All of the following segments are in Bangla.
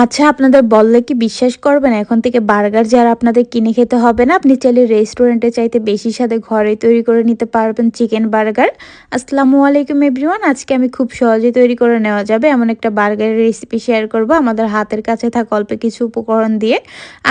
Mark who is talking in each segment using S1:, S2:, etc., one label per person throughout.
S1: আচ্ছা, আপনাদের বললে কি বিশ্বাস করবেন? এখন থেকে বার্গার যারা আপনাদের কিনে খেতে হবে না। আপনি চাইলে রেস্টুরেন্টে চাইতে বেশি স্বাদে ঘরেই তৈরি করে নিতে পারবেন চিকেন বার্গার। আসসালামু আলাইকুম এভরিওয়ান। আজকে আমি খুব সহজে তৈরি করে নেওয়া যাবে এমন একটা বার্গারের রেসিপি শেয়ার করব আমাদের হাতের কাছে থাকা অল্প কিছু উপকরণ দিয়ে।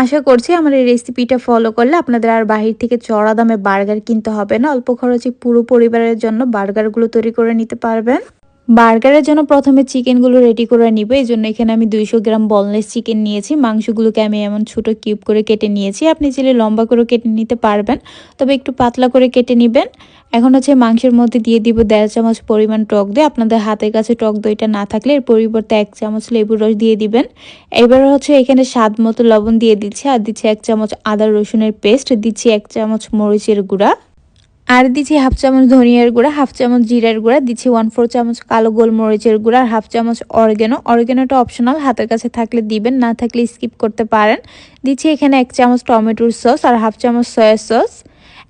S1: আশা করছি আমার এই রেসিপিটা ফলো করলে আপনাদের আর বাহির থেকে চড়া দামে বার্গার কিনতে হবে না। অল্প খরচে পুরো পরিবারের জন্য বার্গারগুলো তৈরি করে নিতে পারবেন। বার্গারের জন্য প্রথমে চিকেনগুলো রেডি করে নিব। এই জন্য এখানে আমি 200 গ্রাম বনলেস চিকেন নিয়েছি। মাংসগুলোকে আমি এমন ছোট কিউব করে কেটে নিয়েছি। আপনি চাইলে লম্বা করে কেটে নিতে পারবেন, তবে একটু পাতলা করে কেটে নেবেন। এখন হচ্ছে মাংসের মধ্যে দিয়ে দিব 1.5 চামচ পরিমাণ টক দই। আপনাদের হাতের কাছে টক দইটা না থাকলে এর পরিবর্তে 1 চামচ লেবুর রস দিয়ে দিবেন। এবার হচ্ছে এখানে স্বাদ মতো লবণ দিয়ে দিচ্ছি, আর দিচ্ছি 1 চামচ আদা রসুনের পেস্ট, দিচ্ছি 1 চামচ মরিচের গুঁড়া, আর দিচ্ছি হাফ চামচ ধনিয়ার গুঁড়া, হাফ চামচ জিরার গুঁড়া, দিচ্ছি 1/4 চামচ কালো গোলমরিচের গুঁড়া, আর হাফ চামচ অরিগ্যানোটা অপশনাল, হাতের কাছে থাকলে দিবেন, না থাকলে স্কিপ করতে পারেন। দিচ্ছি এখানে 1 চামচ টমেটোর সস আর হাফ চামচ সয়া সস।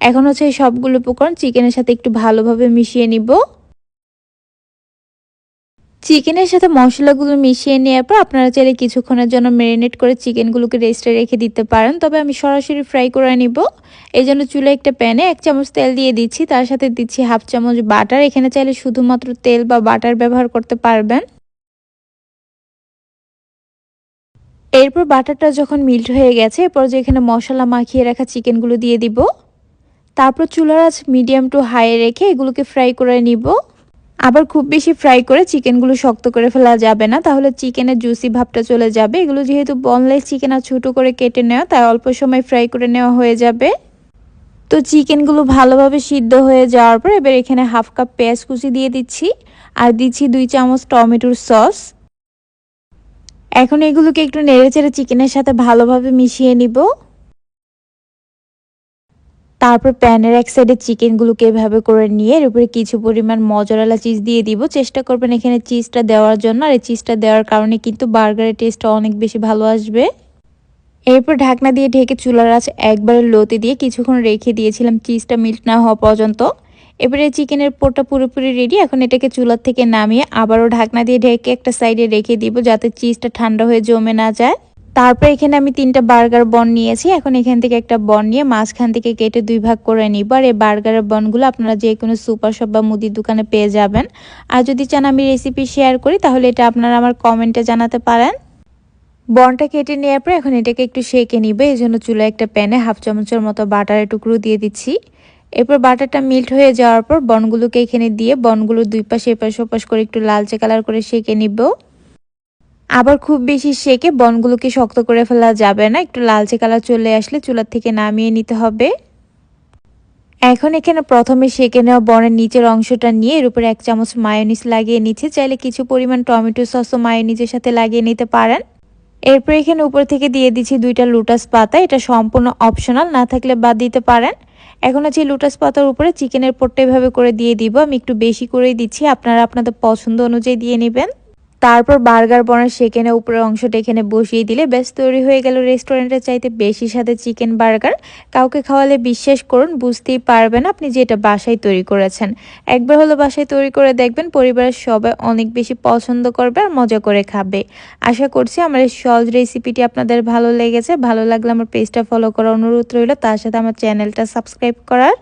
S1: এখন হচ্ছে এই সবগুলো উপকরণ চিকেনের সাথে একটু ভালোভাবে মিশিয়ে নিব। চিকেনের সাথে মশলাগুলো মিশিয়ে নেওয়ার পর আপনারা চাইলে কিছুক্ষণের জন্য ম্যারিনেট করে চিকেনগুলোকে রেস্টে রেখে দিতে পারেন, তবে আমি সরাসরি ফ্রাই করে নিব। এই জন্য চুলে একটা প্যানে 1 চামচ তেল দিয়ে দিচ্ছি, তার সাথে দিচ্ছি হাফ চামচ বাটার। এখানে চাইলে শুধুমাত্র তেল বা বাটার ব্যবহার করতে পারবেন। এরপর বাটারটা যখন মিল্ট হয়ে গেছে, এরপর যে এখানে মশলা মাখিয়ে রাখা চিকেনগুলো দিয়ে দিব। তারপর চুলার আঁচ মিডিয়াম টু হাই রেখে এগুলোকে ফ্রাই করে নিব। আবার খুব বেশি ফ্রাই করে চিকেনগুলো শক্ত করে ফেলা যাবে না, তাহলে চিকেনের জুসি ভাবটা চলে যাবে। এগুলো যেহেতু বনলেস চিকেন আর ছোটো করে কেটে নেওয়া, তাই অল্প সময় ফ্রাই করে নেওয়া হয়ে যাবে। তো চিকেনগুলো ভালোভাবে সিদ্ধ হয়ে যাওয়ার পর এবার এখানে হাফ কাপ পেঁয়াজ কুচি দিয়ে দিচ্ছি, আর দিচ্ছি 2 চামচ টমেটোর সস। এখন এগুলোকে একটু নেড়েচেড়ে চিকেনের সাথে ভালোভাবে মিশিয়ে নিব। তারপর প্যানের এক সাইডে চিকেনগুলোকে এভাবে করে নিয়ে এর উপরে কিছু পরিমাণ মজরেলা চিজ দিয়ে দিব। চেষ্টা করবেন এখানে চিজটা দেওয়ার জন্য, আর এই চিজটা দেওয়ার কারণে কিন্তু বার্গারের টেস্টটা অনেক বেশি ভালো আসবে। এরপর ঢাকনা দিয়ে ঢেকে চুলার আঁচ একবারে লোতে দিয়ে কিছুক্ষণ রেখে দিয়েছিলাম চিজটা মেল্ট না হওয়া পর্যন্ত। এবারে চিকেনের পোরটা পুরোপুরি রেডি। এখন এটাকে চুলার থেকে নামিয়ে আবারও ঢাকনা দিয়ে ঢেকে একটা সাইডে রেখে দিব, যাতে চিজটা ঠান্ডা হয়ে জমে না যায়। তারপর এখানে আমি 3টা বার্গার বন নিয়েছি। এখন এখান থেকে একটা বন নিয়ে মাঝখান থেকে কেটে 2 ভাগ করে নিব। আর এই বার্গারের বনগুলো আপনারা যে কোনো সুপার শপ বা মুদির দোকানে পেয়ে যাবেন। আর যদি চান আমি রেসিপি শেয়ার করি, তাহলে এটা আপনারা আমার কমেন্টে জানাতে পারেন। বনটা কেটে নেওয়ার পর এখন এটাকে একটু সেঁকে নিবে। এই জন্য চুলায় একটা প্যানে হাফ চামচের মতো বাটারের টুকরো দিয়ে দিচ্ছি। এরপর বাটারটা মেল্ট হয়ে যাওয়ার পর বনগুলোকে এখানে দিয়ে বনগুলো দুই পাশে এপাশ ওপাশ করে একটু লালচে কালার করে সেঁকে নিব। আবার খুব বেশি সেঁকে বনগুলোকে শক্ত করে ফেলা যাবে না, একটু লালচে কালার চলে আসলে চুলার থেকে নামিয়ে নিতে হবে। এখন এখানে প্রথমে সেঁকে নেওয়া বনের নিচের অংশটা নিয়ে এর উপরে 1 চামচ মায়োনিজ লাগিয়ে নিচ্ছি। চাইলে কিছু পরিমাণ টমেটো সসও মায়োনিজের সাথে লাগিয়ে নিতে পারেন। এরপর এখানে উপর থেকে দিয়ে দিচ্ছি 2টা লোটাস পাতা। এটা সম্পূর্ণ অপশনাল, না থাকলে বাদ দিতে পারেন। এখন হচ্ছে লোটাস পাতার উপরে চিকেনের পোরটা এভাবে করে দিয়ে দিব। আমি একটু বেশি করেই দিচ্ছি, আপনারা আপনাদের পছন্দ অনুযায়ী দিয়ে নেবেন। তারপর বার্গার বনের সেকেন্ডে উপরের অংশটা এখানে বসিয়ে দিলে ব্যাস তৈরি হয়ে গেল রেস্টুরেন্টের চাইতে বেশি স্বাদে চিকেন বার্গার। কাউকে খাওয়ালে বিশ্বাস করুন বুঝতেই পারবেন আপনি যে এটা বাসায় তৈরি করেছেন। একবার হলো বাসায় তৈরি করে দেখবেন, পরিবারের সবাই অনেক বেশি পছন্দ করবে আর মজা করে খাবে। আশা করছি আমার এই সহজ রেসিপিটি আপনাদের ভালো লেগেছে। ভালো লাগলে আমার পেজটা ফলো করার অনুরোধ রইল, তার সাথে আমার চ্যানেলটা সাবস্ক্রাইব করার।